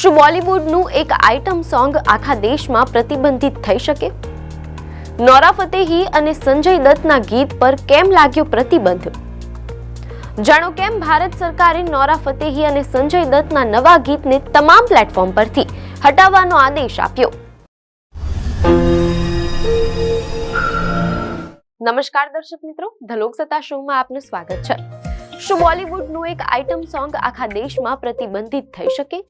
શું બોલિવૂડનું એક item song આખા દેશમાં પ્રતિબંધિત થઈ શકે? નોરા ફતેહી અને સંજય દત્તના ગીત પર કેમ લાગ્યો પ્રતિબંધ? જાણો કેમ ભારત સરકારે નોરા ફતેહી અને સંજય દત્તના નવા ગીતને તમામ પ્લેટફોર્મ પરથી હટાવવાનો આદેશ આપ્યો. નમસ્કાર દર્શક મિત્રો, ધ લોકસત્તા શોમાં આપનું સ્વાગત છે. શું બોલિવૂડનું એક આઇટમ સોંગ આખા દેશમાં પ્રતિબંધિત થઈ શકે?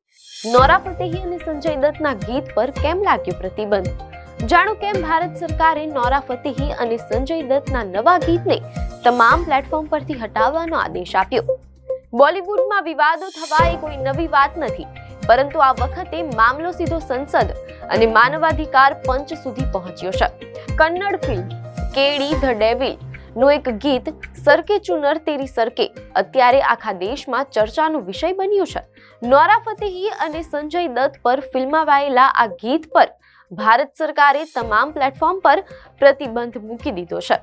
નોરા ફતેહી અને સંજય દત્તના ગીત પર કેમ લાગ્યો પ્રતિબંધ? જાણો કેમ ભારત સરકારે નોરા ફતેહી અને સંજય દત્તના નવા ગીતને તમામ પ્લેટફોર્મ પરથી હટાવવાનો આદેશ આપ્યો. બોલિવૂડમાં વિવાદો થવા એ કોઈ નવી વાત નથી, પરંતુ આ વખતે મામલો સીધો સંસદ અને માનવાધિકાર પંચ સુધી પહોંચ્યો છે. કન્નડ ફિલ્મ કેડી ધ ડેવિલ નું એક ગીત સરકે ચુનર તેરી સરકે અત્યારે આખા દેશમાં ચર્ચાનો વિષય બન્યું છે. નોરા ફતેહી અને સંજય દત્ત પર ફિલ્માવાયેલા આ ગીત પર ભારત સરકારે તમામ પ્લેટફોર્મ પર પ્રતિબંધ મૂકી દીધો છે.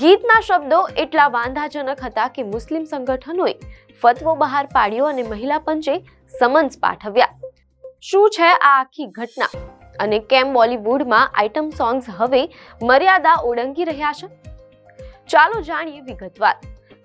ગીતના શબ્દો એટલા વાંધાજનક હતા કે મુસ્લિમ સંગઠનોએ ફતવો બહાર પાડ્યો અને મહિલા પંચે સમન્સ પાઠવ્યા. શું છે આ આખી ઘટના અને કેમ બોલિવૂડમાં આઇટમ સોંગ્સ હવે મર્યાદા ઓળંગી રહ્યા છે? ચાલો જાણીએ વિગતવાર.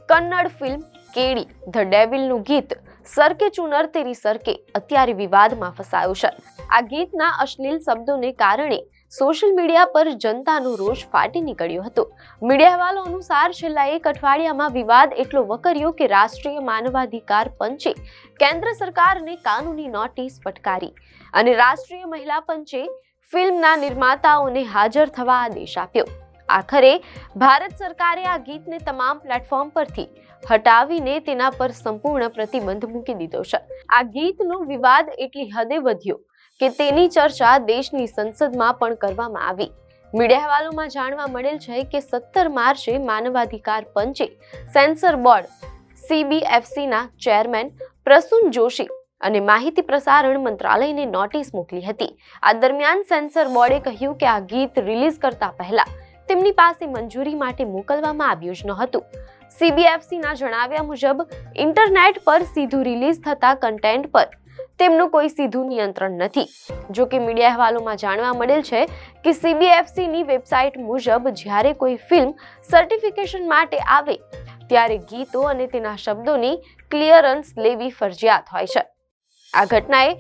કન્નડ ફિલ્મ કેડી ધ ડેવિલનું ગીત સરકે ચુનર તેરી સરકે અત્યારે વિવાદમાં ફસાયું છે. આ ગીતના અશ્લીલ શબ્દોને કારણે સોશિયલ મીડિયા પર જનતાનો રોષ ફાટી નીકળ્યો હતો. મીડિયા અહેવાલો અનુસાર છેલ્લા એક અઠવાડિયામાં વિવાદ એટલો વકર્યો કે રાષ્ટ્રીય માનવાધિકાર પંચે કેન્દ્ર સરકારને કાનૂની નોટિસ ફટકારી અને રાષ્ટ્રીય મહિલા પંચે ફિલ્મના નિર્માતાઓને હાજર થવા આદેશ આપ્યો. આખરે ભારત સરકારે આ ગીતને તમામ પ્લેટફોર્મ પરથી હટાવીને તેના પર સંપૂર્ણ પ્રતિબંધ મૂકી દીધો છે. આ ગીતનો વિવાદ એટલી હદે વધ્યો કે તેની ચર્ચા દેશની સંસદમાં પણ કરવામાં આવી. મીડિયા અહેવાલોમાં જાણવા મળેલ છે કે 17 માર્ચે માનવાધિકાર પંચે censor board CBFCના chairman Prasoon Joshi અને માહિતી પ્રસારણ મંત્રાલયને નોટિસ મોકલી હતી. આ દરમિયાન સેન્સર બોર્ડે કહ્યું કે આ ગીત રિલીઝ કરતા પહેલા તેમની પાસે મંજૂરી માટે મોકલવામાં આવ્યું જ નહોતું. CBFCના જણાવ્યા મુજબ ઇન્ટરનેટ પર સીધું રિલીઝ થતા કન્ટેન્ટ પર તેમનું કોઈ સીધું નિયંત્રણ નથી. જો કે મીડિયા અહેવાલોમાં જાણવા મળેલ છે કે CBFCની વેબસાઇટ મુજબ જ્યારે કોઈ ફિલ્મ સર્ટિફિકેશન માટે આવે ત્યારે ગીતો અને તેના શબ્દોની ક્લિયરન્સ લેવી ફરજિયાત હોય છે. આ ઘટનાએ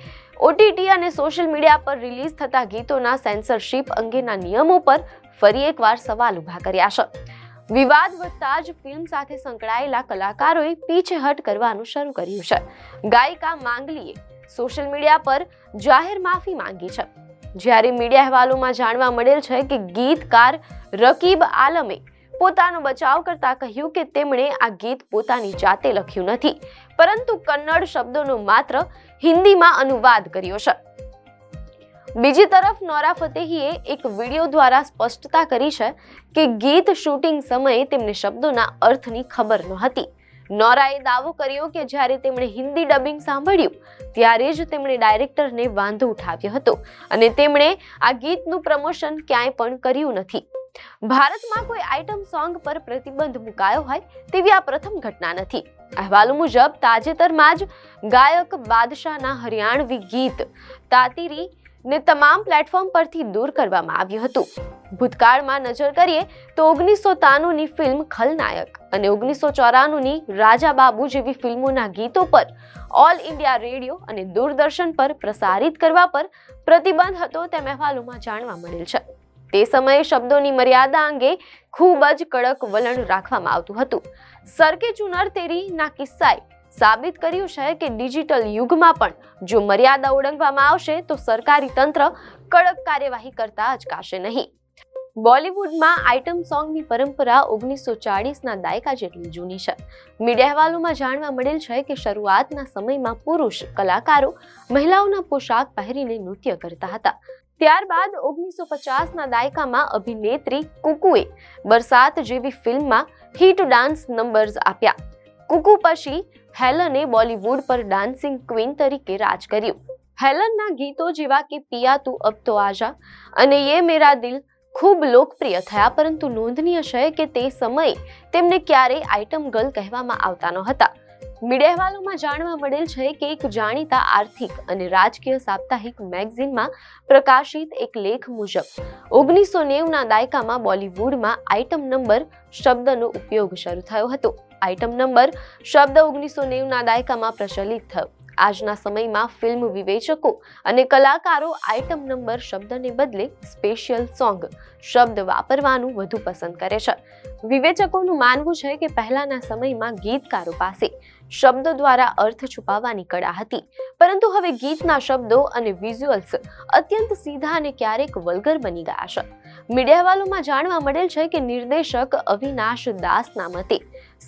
OTT અને સોશિયલ મીડિયા પર રિલીઝ થતા ગીતોના સેન્સરશિપ અંગેના નિયમો પર ફરી એકવાર સવાલ ઉભા કર્યા છે. વિવાદ વધતા જ ફિલ્મ સાથે સંકળાયેલા કલાકારોએ પીછેહટ કરવાનું શરૂ કર્યું છે. ગાયિકા માંગલીએ સોશિયલ મીડિયા પર જાહેર માફી માંગી છે. જ્યારે મીડિયા અહેવાલોમાં જાણવા મળેલ છે કે ગીતકાર રકીબ આલમે પોતાનો બચાવ કરતા કહ્યું કે તેમણે આ ગીત પોતાની જાતે લખ્યું નથી, પરંતુ કન્નડ શબ્દોનો માત્ર હિન્દીમાં અનુવાદ કર્યો છે. બીજી તરફ નોરા ફતેહીએ એક વિડીયો દ્વારા સ્પષ્ટતા કરી છે કે ગીત શૂટિંગ સમયે તેમને શબ્દોના અર્થની ખબર નહોતી. નોરાએ દાવો કર્યો કે જ્યારે તેમણે હિન્દી ડબિંગ સાંભળ્યું ત્યારે જ તેમણે ડાયરેક્ટરને વાંધો ઉઠાવ્યો હતો અને તેમણે આ ગીતનું પ્રમોશન ક્યાંય પણ કર્યું નથી. ભારતમાં કોઈ આઇટમ સોંગ પર પ્રતિબંધ મુકાયો હોય તેવી આ પ્રથમ ઘટના નથી. અહેવાલો મુજબ તાજેતરમાં જ ગાયક બાદશાહના હરિયાણવી ગીત તાતીરી ને તમામ પ્લેટફોર્મ પરથી દૂર કરવામાં આવ્યું હતું. ભૂતકાળમાં નજર કરીએ તો 1993ની ફિલ્મ ખલનાયક અને 1994ની રાજા બાબુ જેવી ફિલ્મોના ગીતો પર ઓલ ઇન્ડિયા રેડિયો અને દૂરદર્શન પર પ્રસારિત કરવા પર પ્રતિબંધ હતો તેમ અહેવાલોમાં જાણવા મળેલ છે. તે સમયે શબ્દોની મર્યાદા અંગે ખૂબ જ કડક વલણ રાખવામાં આવતું હતું. સરકે ચુનર તેરીના કિસ્સાએ સાબિત કર્યું છે કે ડિજિટલ યુગમાં પણ જો મર્યાદા ઓળંગવામાં આવશે તો સરકારી તંત્ર કડક કાર્યવાહી કરતા અચકાશે નહીં. બોલિવૂડમાં આઇટમ સોંગની પરંપરા 1940ના દાયકા જેટલી જૂની છે. મીડિયા અહેવાલોમાં જાણવા મળેલ છે કે શરૂઆતના સમયમાં પુરુષ કલાકારો મહિલાઓના પોશાક પહેરીને નૃત્ય કરતા હતા. ત્યારબાદ 1950ના દાયકામાં અભિનેત્રી કુકુએ બરસાત જેવી ફિલ્મમાં હિટ ડાન્સ નંબર્સ આપ્યા. કુકુ પછી હેલને બોલિવૂડ પર ડાન્સિંગ ક્વીન તરીકે રાજ કર્યું. હેલનના ગીતો જેવા કે પિયા તું અબ તો આજા અને યે મેરા દિલ ખૂબ લોકપ્રિય થયા, પરંતુ નોંધનીય છે કે તે સમયે તેમને ક્યારેય આઇટમ ગર્લ કહેવામાં આવતા નહોતા. મીડિયા અહેવાલોમાં જાણવા મળેલ છે કે એક જાણીતા આર્થિક અને રાજકીય સાપ્તાહિક મેગઝીનમાં પ્રકાશિત એક લેખ મુજબ 1990ના દાયકામાં બોલિવૂડમાં આઇટમ નંબર શબ્દનો ઉપયોગ શરૂ થયો હતો. આઇટમ નંબર શબ્દ 1990ના દાયકામાં પ્રચલિત થયો. આજના સમયમાં ફિલ્મ વિવેચકો અને કલાકારો આઇટમ નંબર શબ્દને બદલે સ્પેશિયલ સોંગ શબ્દ વાપરવાનું વધુ પસંદ કરે છે. વિવેચકોનું માનવું છે કે પહેલાના સમયમાં ગીતકારો પાસે શબ્દો દ્વારા અર્થ છુપાવવાની કળા હતી, પરંતુ હવે ગીતના શબ્દો અને વિઝ્યુઅલ્સ અત્યંત સીધા અને ક્યારેક વલ્ગર બની ગયા છે. મીડિયા અહેવાલોમાં જાણવા મળેલ છે કે નિર્દેશક અવિનાશ દાસના મતે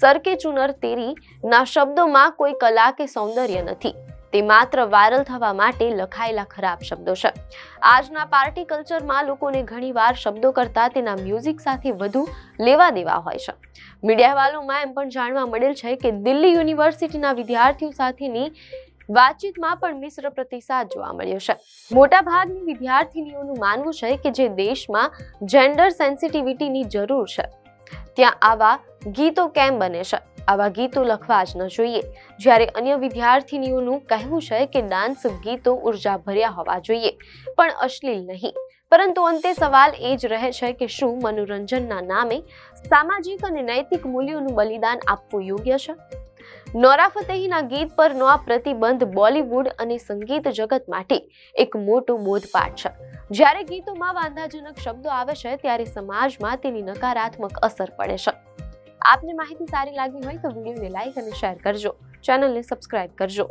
સરકે ચુનર તેરી ના શબ્દોમાં કોઈ કલા કે સૌંદર્ય નથી, તે માત્ર વાયરલ થવા માટે લખાયેલા ખરાબ શબ્દો છે. આજના પાર્ટી કલ્ચરમાં લોકોને ઘણીવાર શબ્દો કરતાં તેના મ્યુઝિક સાથે વધુ લેવા દેવા હોય છે. મીડિયા અહેવાલોમાં એમ પણ જાણવા મળેલ છે કે દિલ્હી યુનિવર્સિટીના વિદ્યાર્થીઓ સાથેની વાતચીતમાં પણ મિશ્ર પ્રતિસાદ જોવા મળ્યો છે. મોટાભાગની વિદ્યાર્થીનીઓનું માનવું છે કે જે દેશમાં જેન્ડર સેન્સિટિવિટીની જરૂર છે ત્યાં આવા ગીતો કેમ બને છે, આવા ગીતો લખવા જ ન જોઈએ. જ્યારે અન્ય વિદ્યાર્થીનીઓનું કહેવું છે કે ડાન્સ ગીતો ઉર્જા ભર્યા હોવા જોઈએ પણ અશ્લીલ નહીં. પરંતુ અંતે સવાલ એ જ રહે છે કે શું મનોરંજનના નામે સામાજિક અને નૈતિક મૂલ્યોનું બલિદાન આપવું યોગ્ય છે? નોરા ફતેહીના ગીત પરનો આ પ્રતિબંધ બોલિવૂડ અને સંગીત જગત માટે એક મોટો બોધપાઠ છે. જ્યારે ગીતોમાં વાંધાજનક શબ્દો આવે છે ત્યારે સમાજમાં તેની નકારાત્મક અસર પડે છે. આપને માહિતી સારી લાગી હોય તો વિડીયોને લાઈક અને શેર કરજો, ચેનલને સબસ્ક્રાઇબ કરજો.